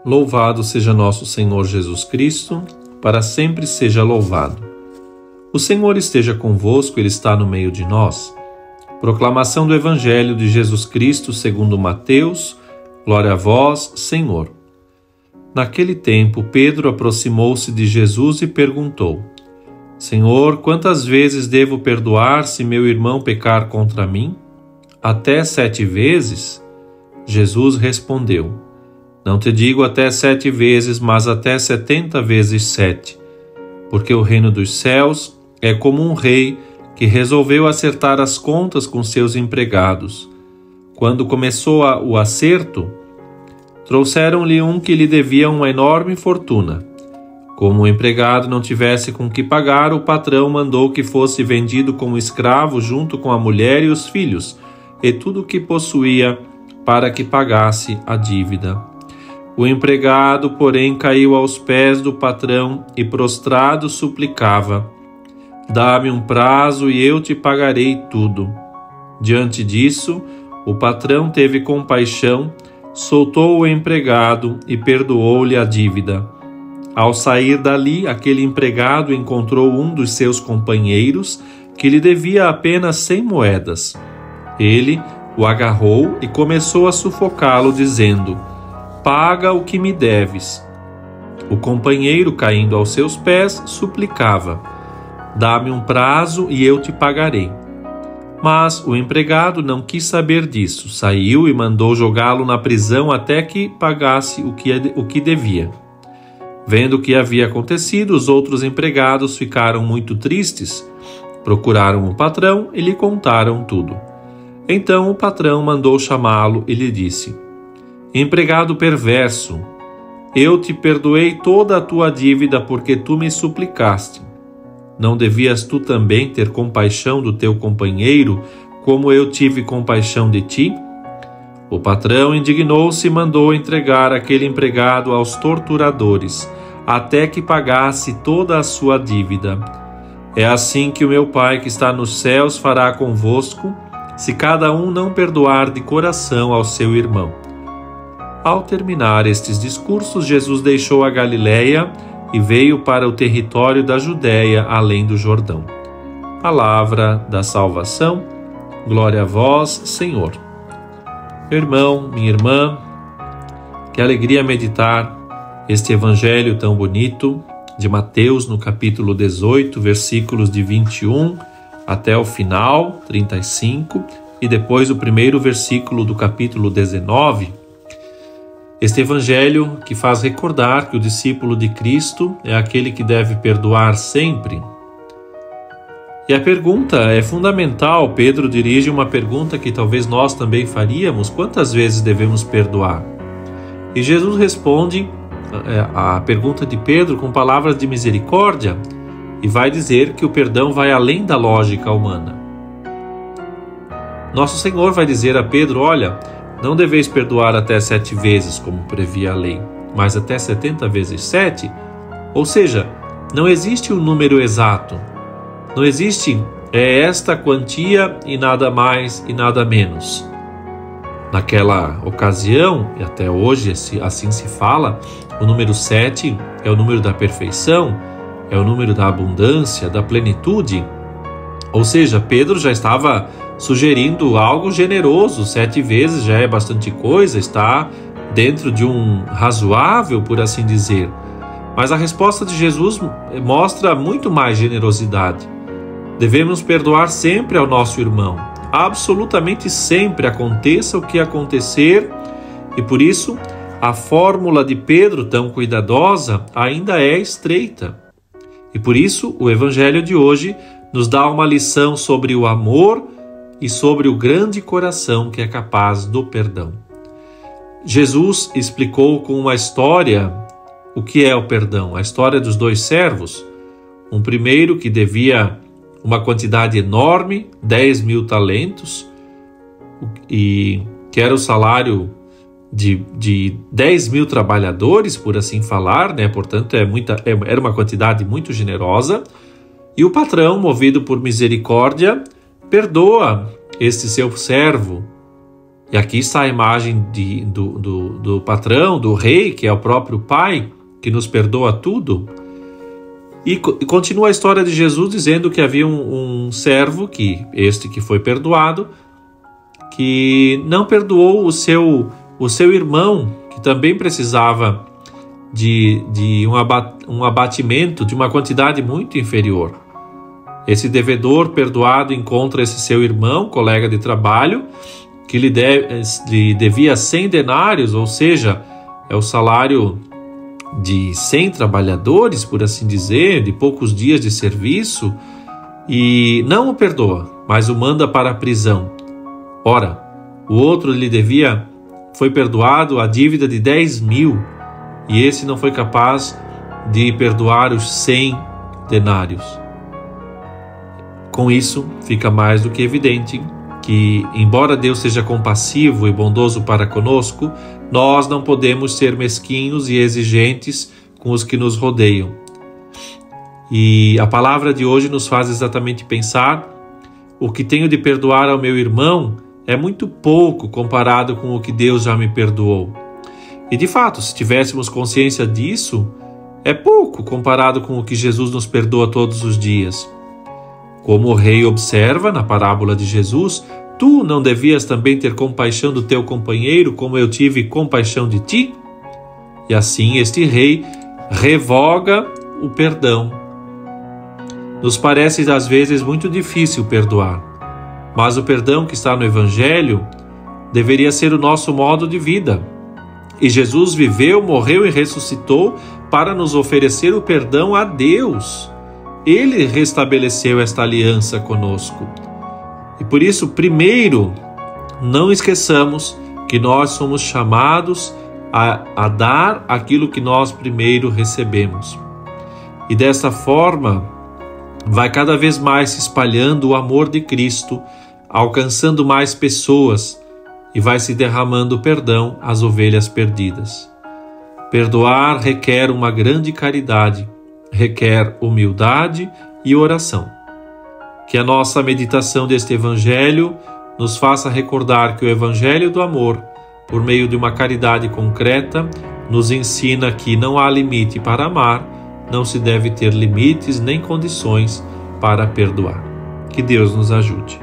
Louvado seja nosso Senhor Jesus Cristo, para sempre seja louvado. O Senhor esteja convosco, Ele está no meio de nós. Proclamação do Evangelho de Jesus Cristo segundo Mateus. Glória a vós, Senhor. Naquele tempo, Pedro aproximou-se de Jesus e perguntou: Senhor, quantas vezes devo perdoar se meu irmão pecar contra mim? Até 7 vezes? Jesus respondeu: Não te digo até 7 vezes, mas até 70 vezes 7. Porque o reino dos céus é como um rei que resolveu acertar as contas com seus empregados. Quando começou o acerto, trouxeram-lhe um que lhe devia uma enorme fortuna. Como o empregado não tivesse com que pagar, o patrão mandou que fosse vendido como escravo junto com a mulher e os filhos, e tudo o que possuía, para que pagasse a dívida. O empregado, porém, caiu aos pés do patrão e, prostrado, suplicava: Dá-me um prazo e eu te pagarei tudo. Diante disso, o patrão teve compaixão, soltou o empregado e perdoou-lhe a dívida. Ao sair dali, aquele empregado encontrou um dos seus companheiros que lhe devia apenas 100 moedas. Ele o agarrou e começou a sufocá-lo, dizendo: Paga o que me deves. O companheiro, caindo aos seus pés, suplicava: Dá-me um prazo e eu te pagarei. Mas o empregado não quis saber disso, saiu e mandou jogá-lo na prisão até que pagasse o que devia. Vendo o que havia acontecido, os outros empregados ficaram muito tristes, procuraram o patrão e lhe contaram tudo. Então o patrão mandou chamá-lo e lhe disse: Empregado perverso, eu te perdoei toda a tua dívida porque tu me suplicaste. Não devias tu também ter compaixão do teu companheiro, como eu tive compaixão de ti? O patrão indignou-se e mandou entregar aquele empregado aos torturadores, até que pagasse toda a sua dívida. É assim que o meu Pai que está nos céus fará convosco, se cada um não perdoar de coração ao seu irmão. Ao terminar estes discursos, Jesus deixou a Galileia e veio para o território da Judéia, além do Jordão. Palavra da salvação. Glória a vós, Senhor. Meu irmão, minha irmã, que alegria meditar este evangelho tão bonito de Mateus, no capítulo 18, versículos de 21 até o final, 35, e depois o primeiro versículo do capítulo 19. Este evangelho que faz recordar que o discípulo de Cristo é aquele que deve perdoar sempre. E a pergunta é fundamental. Pedro dirige uma pergunta que talvez nós também faríamos: quantas vezes devemos perdoar? E Jesus responde a pergunta de Pedro com palavras de misericórdia e vai dizer que o perdão vai além da lógica humana. Nosso Senhor vai dizer a Pedro: olha, não deveis perdoar até 7 vezes, como previa a lei, mas até 70 vezes 7. Ou seja, não existe um número exato. Não existe esta quantia e nada mais e nada menos. Naquela ocasião, e até hoje assim se fala, o número 7 é o número da perfeição, é o número da abundância, da plenitude. Ou seja, Pedro já estava sugerindo algo generoso. 7 vezes já é bastante coisa, está dentro de um razoável, por assim dizer. Mas a resposta de Jesus mostra muito mais generosidade. Devemos perdoar sempre ao nosso irmão, absolutamente sempre, aconteça o que acontecer, e por isso a fórmula de Pedro, tão cuidadosa, ainda é estreita. E por isso o evangelho de hoje nos dá uma lição sobre o amor e sobre o grande coração que é capaz do perdão. Jesus explicou com uma história o que é o perdão, a história dos 2 servos. Um primeiro que devia uma quantidade enorme, 10.000 talentos, e que era o salário de 10.000 trabalhadores, por assim falar, né? Portanto, era uma quantidade muito generosa. E o patrão, movido por misericórdia, perdoa este seu servo E aqui está a imagem do patrão, do rei, que é o próprio Pai, que nos perdoa tudo. E continua a história de Jesus dizendo que havia um servo, que foi perdoado, que não perdoou o seu irmão, que também precisava de um abatimento de uma quantidade muito inferior. Esse devedor perdoado encontra esse seu irmão, colega de trabalho, que lhe devia 100 denários, ou seja, é o salário de 100 trabalhadores, por assim dizer, de poucos dias de serviço, e não o perdoa, mas o manda para a prisão. Ora, o outro foi perdoado a dívida de 10.000, e esse não foi capaz de perdoar os 100 denários. Com isso, fica mais do que evidente que, embora Deus seja compassivo e bondoso para conosco, nós não podemos ser mesquinhos e exigentes com os que nos rodeiam. E a palavra de hoje nos faz exatamente pensar: o que tenho de perdoar ao meu irmão é muito pouco comparado com o que Deus já me perdoou. E de fato, se tivéssemos consciência disso, é pouco comparado com o que Jesus nos perdoa todos os dias. Como o rei observa na parábola de Jesus: tu não devias também ter compaixão do teu companheiro, como eu tive compaixão de ti? E assim este rei revoga o perdão. Nos parece às vezes muito difícil perdoar, mas o perdão que está no Evangelho deveria ser o nosso modo de vida. E Jesus viveu, morreu e ressuscitou para nos oferecer o perdão a Deus. Ele restabeleceu esta aliança conosco. E por isso, primeiro, não esqueçamos que nós somos chamados a dar aquilo que nós primeiro recebemos. E dessa forma, vai cada vez mais se espalhando o amor de Cristo, alcançando mais pessoas, e vai se derramando o perdão às ovelhas perdidas. Perdoar requer uma grande caridade, requer humildade e oração. Que a nossa meditação deste Evangelho nos faça recordar que o Evangelho do amor, por meio de uma caridade concreta, nos ensina que não há limite para amar, não se deve ter limites nem condições para perdoar. Que Deus nos ajude.